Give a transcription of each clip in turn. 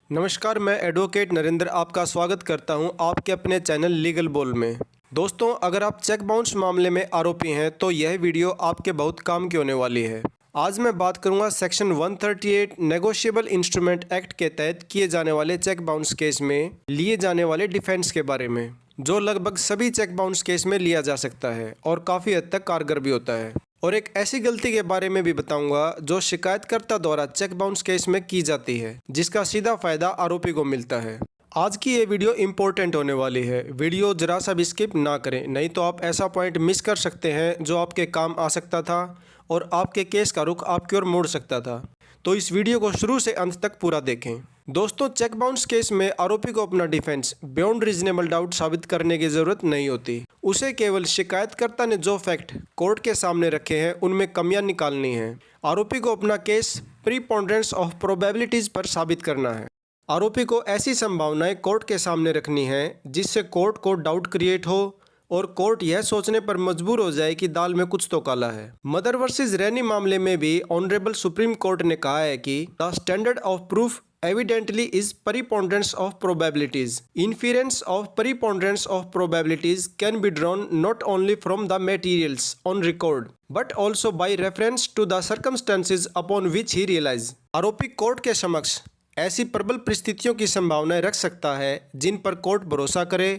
नमस्कार, मैं एडवोकेट नरेंद्र आपका स्वागत करता हूं आपके अपने चैनल लीगल बोल में। दोस्तों, अगर आप चेक बाउंस मामले में आरोपी हैं तो यह वीडियो आपके बहुत काम की होने वाली है। आज मैं बात करूंगा सेक्शन 138 नेगोशिएबल इंस्ट्रूमेंट एक्ट के तहत किए जाने वाले चेक बाउंस केस में लिए जाने वाले डिफेंस के बारे में, जो लगभग सभी चेक बाउंस केस में लिया जा सकता है और काफ़ी हद तक कारगर भी होता है। और एक ऐसी गलती के बारे में भी बताऊंगा जो शिकायतकर्ता द्वारा चेक बाउंस केस में की जाती है, जिसका सीधा फायदा आरोपी को मिलता है। आज की ये वीडियो इंपॉर्टेंट होने वाली है। वीडियो जरा सा भी स्किप ना करें, नहीं तो आप ऐसा पॉइंट मिस कर सकते हैं जो आपके काम आ सकता था और आपके केस का रुख आपकी ओर मोड़ सकता था। तो इस वीडियो को शुरू से अंत तक पूरा देखें। दोस्तों, चेक बाउंस केस में आरोपी को अपना डिफेंस बियॉन्ड रीजनेबल डाउट साबित करने की जरूरत नहीं होती। उसे केवल शिकायतकर्ता ने जो फैक्ट कोर्ट के सामने रखे हैं उनमें कमियां निकालनी है। आरोपी को अपना केस प्रीपोंडेंस ऑफ प्रोबेबिलिटीज पर साबित करना है। आरोपी को ऐसी संभावनाएं कोर्ट के सामने रखनी है जिससे कोर्ट को डाउट क्रिएट हो और कोर्ट यह सोचने पर मजबूर हो जाए कि दाल में कुछ तो काला है। मदर वर्सेस रैनी मामले में भी ऑनरेबल सुप्रीम कोर्ट ने कहा है कि the standard of proof evidently is preponderance of probabilities. Inference of preponderance of probabilities can be drawn not only from the materials on record but also by reference to the circumstances upon which he relies. आरोपी court के समक्ष ऐसी प्रबल परिस्थितियों की संभावनाएं रख सकता है जिन पर कोर्ट भरोसा करे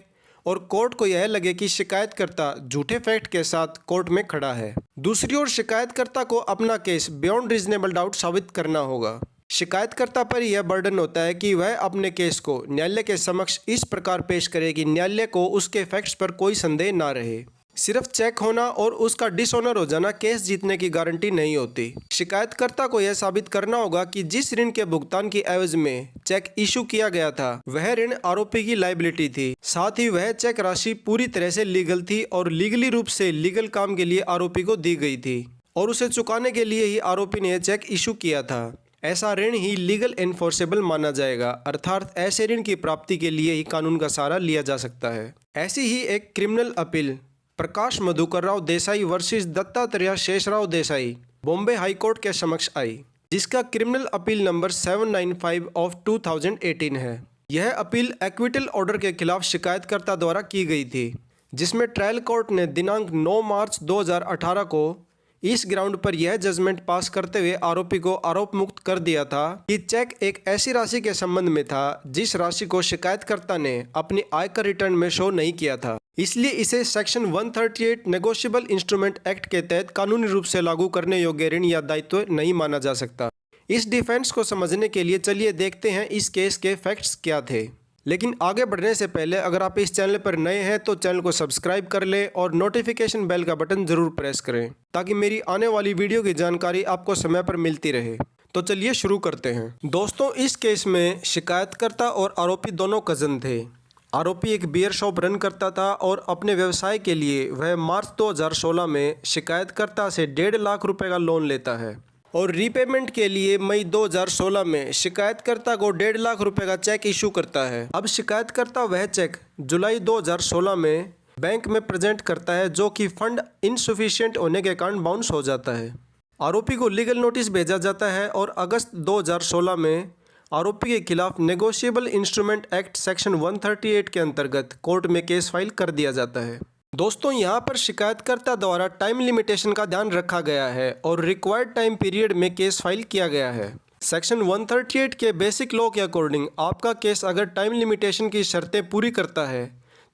और कोर्ट को यह लगे कि शिकायतकर्ता झूठे फैक्ट के साथ कोर्ट में खड़ा है। दूसरी ओर शिकायतकर्ता को अपना केस बियॉन्ड रीजनेबल डाउट साबित करना होगा। शिकायतकर्ता पर यह बर्डन होता है कि वह अपने केस को न्यायालय के समक्ष इस प्रकार पेश करे कि न्यायालय को उसके फैक्ट्स पर कोई संदेह ना रहे। सिर्फ चेक होना और उसका डिसऑनर हो जाना केस जीतने की गारंटी नहीं होती। शिकायतकर्ता को यह साबित करना होगा कि जिस ऋण के भुगतान की एवज में चेक इशू किया गया था वह ऋण आरोपी की लायबिलिटी थी। साथ ही वह चेक राशि पूरी तरह से लीगल थी और लीगली रूप से लीगल काम के लिए आरोपी को दी गई थी और उसे चुकाने के लिए ही आरोपी ने यह चेक इशू किया था। ऐसा ऋण ही लीगल एनफोर्सेबल माना जाएगा, अर्थात ऐसे ऋण की प्राप्ति के लिए ही कानून का सहारा लिया जा सकता है। ऐसी ही एक criminal appeal Prakash Madhukar Rao Desai versus Dattatreya Sheshrao Desai Bombay high court के समक्ष आई, जिसका क्रिमिनल अपील नंबर 795 ऑफ 2018 है। यह अपील एक्विटल ऑर्डर के खिलाफ शिकायतकर्ता द्वारा की गई थी, जिसमें ट्रायल कोर्ट ने दिनांक 9 मार्च 2018 को इस ग्राउंड पर यह जजमेंट पास करते हुए आरोपी को आरोप मुक्त कर दिया था कि चेक एक ऐसी राशि के संबंध में था जिस राशि को शिकायतकर्ता ने अपनी आयकर रिटर्न में शो नहीं किया था। इसलिए इसे सेक्शन 138 नेगोशिएबल इंस्ट्रूमेंट एक्ट के तहत कानूनी रूप से लागू करने योग्य ऋण या दायित्व नहीं माना जा सकता। इस डिफेंस को समझने के लिए चलिए देखते हैं इस केस के फैक्ट्स क्या थे। लेकिन आगे बढ़ने से पहले अगर आप इस चैनल पर नए हैं तो चैनल को सब्सक्राइब कर लें और नोटिफिकेशन बेल का बटन जरूर प्रेस करें ताकि मेरी आने वाली वीडियो की जानकारी आपको समय पर मिलती रहे। तो चलिए शुरू करते हैं। दोस्तों, इस केस में शिकायतकर्ता और आरोपी दोनों कजन थे। आरोपी एक बियर शॉप रन करता था और अपने व्यवसाय के लिए वह मार्च 2016 में शिकायतकर्ता से 1.5 लाख रुपए का लोन लेता है और रीपेमेंट के लिए मई 2016 में शिकायतकर्ता को 1.5 लाख रुपए का चेक इशू करता है। अब शिकायतकर्ता वह चेक जुलाई 2016 में बैंक में प्रेजेंट करता है, जो कि फंड इनसफिशिएंट होने के कारण बाउंस हो जाता है। आरोपी को लीगल नोटिस भेजा जाता है और अगस्त 2016 में आरोपी के खिलाफ नेगोशिएबल इंस्ट्रूमेंट एक्ट सेक्शन 138 के अंतर्गत कोर्ट में केस फाइल कर दिया जाता है। दोस्तों, यहाँ पर शिकायतकर्ता द्वारा टाइम लिमिटेशन का ध्यान रखा गया है और रिक्वायर्ड टाइम पीरियड में केस फाइल किया गया है। सेक्शन 138 के बेसिक लॉ के अकॉर्डिंग आपका केस अगर टाइम लिमिटेशन की शर्तें पूरी करता है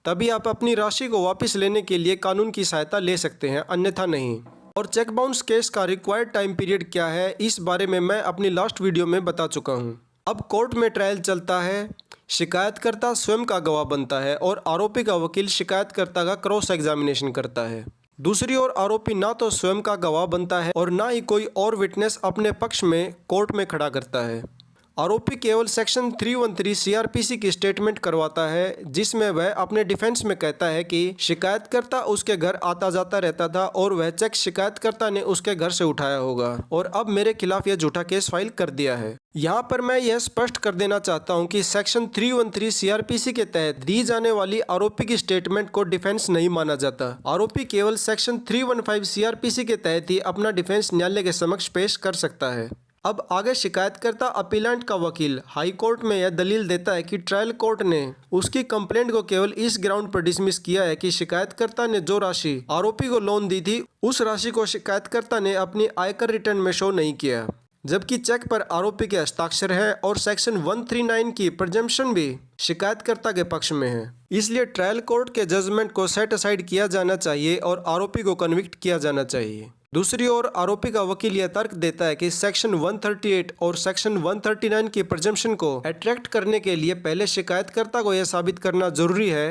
तभी आप अपनी राशि को वापस लेने के लिए कानून की सहायता ले सकते हैं, अन्यथा नहीं। और चेक बाउंस केस का रिक्वायर्ड टाइम पीरियड क्या है इस बारे में मैं अपनी लास्ट वीडियो में बता चुका हूँ। अब कोर्ट में ट्रायल चलता है, शिकायतकर्ता स्वयं का गवाह बनता है और आरोपी का वकील शिकायतकर्ता का क्रॉस एग्जामिनेशन करता है। दूसरी ओर आरोपी ना तो स्वयं का गवाह बनता है और ना ही कोई और विटनेस अपने पक्ष में कोर्ट में खड़ा करता है। आरोपी केवल सेक्शन 313 सीआरपीसी की स्टेटमेंट करवाता है, जिसमें वह अपने डिफेंस में कहता है कि शिकायतकर्ता उसके घर आता जाता रहता था और वह चेक शिकायतकर्ता ने उसके घर से उठाया होगा और अब मेरे खिलाफ यह झूठा केस फाइल कर दिया है। यहाँ पर मैं यह स्पष्ट कर देना चाहता हूँ कि सेक्शन 313 सीआरपीसी के तहत दी जाने वाली आरोपी की स्टेटमेंट को डिफेंस नहीं माना जाता। आरोपी केवल सेक्शन 315 सीआरपीसी के तहत ही अपना डिफेंस न्यायालय के समक्ष पेश कर सकता है। अब आगे शिकायतकर्ता अपीलेंट का वकील हाई कोर्ट में यह दलील देता है कि ट्रायल कोर्ट ने उसकी कंप्लेंट को केवल इस ग्राउंड पर डिसमिस किया है कि शिकायतकर्ता ने जो राशि आरोपी को लोन दी थी उस राशि को शिकायतकर्ता ने अपनी आयकर रिटर्न में शो नहीं किया, जबकि चेक पर आरोपी के हस्ताक्षर है और सेक्शन 139 की प्रिजम्पशन भी शिकायतकर्ता के पक्ष में है। इसलिए ट्रायल कोर्ट के जजमेंट को सेट असाइड किया जाना चाहिए और आरोपी को कन्विक्ट किया जाना चाहिए। दूसरी ओर आरोपी का वकील यह तर्क देता है कि सेक्शन 138 और सेक्शन 139 की प्रिजम्पशन को अट्रैक्ट करने के लिए पहले शिकायतकर्ता को यह साबित करना जरूरी है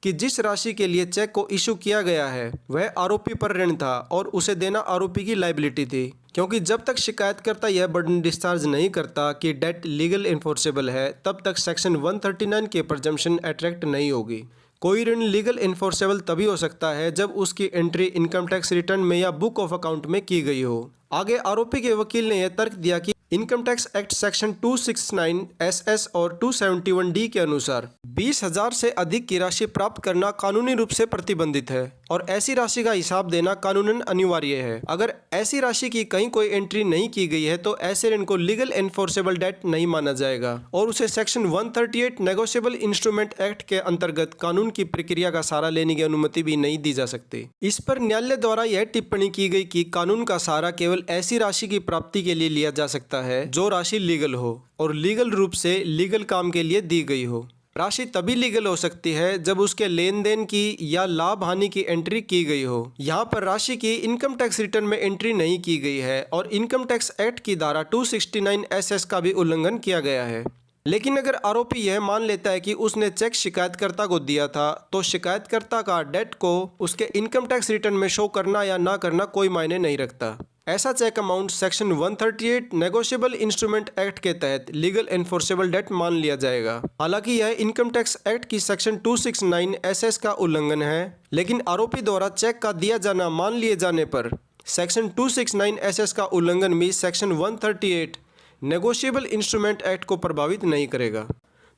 कि जिस राशि के लिए चेक को इशू किया गया है वह आरोपी पर ऋण था और उसे देना आरोपी की लायबिलिटी थी, क्योंकि जब तक शिकायतकर्ता यह बर्डन डिस्चार्ज नहीं करता कि डेट लीगल इन्फोर्सेबल है तब तक सेक्शन 139 की प्रिजम्पशन अट्रैक्ट नहीं होगी। कोई ऋण लीगल इन्फोर्सेबल तभी हो सकता है जब उसकी एंट्री इनकम टैक्स रिटर्न में या बुक ऑफ अकाउंट में की गई हो। आगे आरोपी के वकील ने यह तर्क दिया कि income tax act section 269 SS और 271 D के अनुसार 20,000 से अधिक की राशि प्राप्त करना कानूनी रूप से प्रतिबंधित है और ऐसी राशि का हिसाब देना कानूनन अनिवार्य है। अगर ऐसी राशि की कहीं कोई एंट्री नहीं की गई है तो ऐसे ऋण को लीगल एनफोर्सेबल डेट नहीं माना जाएगा और उसे सेक्शन 138 नेगोशिएबल इंस्ट्रूमेंट एक्ट के अंतर्गत कानून की प्रक्रिया का सहारा लेने की अनुमति भी नहीं दी जा सकती। इस पर न्यायालय द्वारा यह टिप्पणी की गई कि कानून का सहारा केवल ऐसी राशि की प्राप्ति के लिए लिया जा सकता है जो राशि लीगल हो और लीगल रूप से लीगल काम के लिए दी गई हो। राशि तभी लीगल हो सकती है जब उसके लेन देन की या लाभ हानि की एंट्री की गई हो। यहाँ पर राशि की इनकम टैक्स रिटर्न में एंट्री नहीं की गई है और इनकम टैक्स एक्ट की धारा 269 SS का भी उल्लंघन किया गया है। लेकिन अगर आरोपी यह मान लेता है कि उसने चेक शिकायतकर्ता को दिया था तो शिकायतकर्ता का डेट को उसके इनकम टैक्स रिटर्न में शो करना या ना करना कोई मायने नहीं रखता। ऐसा cheque amount section 138 negotiable instrument act के तहत लीगल एनफोर्सेबल डेट मान लिया जाएगा। हालांकि यह इनकम टैक्स एक्ट की सेक्शन 269 SS का उल्लंघन है, लेकिन आरोपी द्वारा चेक का दिया जाना मान लिए जाने पर सेक्शन 269 SS का उल्लंघन भी सेक्शन 138 नेगोशिएबल इंस्ट्रूमेंट एक्ट को प्रभावित नहीं करेगा।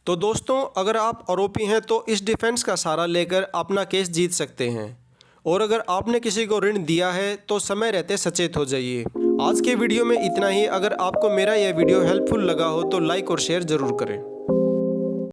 तो दोस्तों, अगर आप आरोपी हैं तो इस डिफेंस का सहारा लेकर अपना केस जीत सकते हैं और अगर आपने किसी को ऋण दिया है तो समय रहते सचेत हो जाइए। आज के वीडियो में इतना ही। अगर आपको मेरा यह वीडियो हेल्पफुल लगा हो तो लाइक और शेयर ज़रूर करें।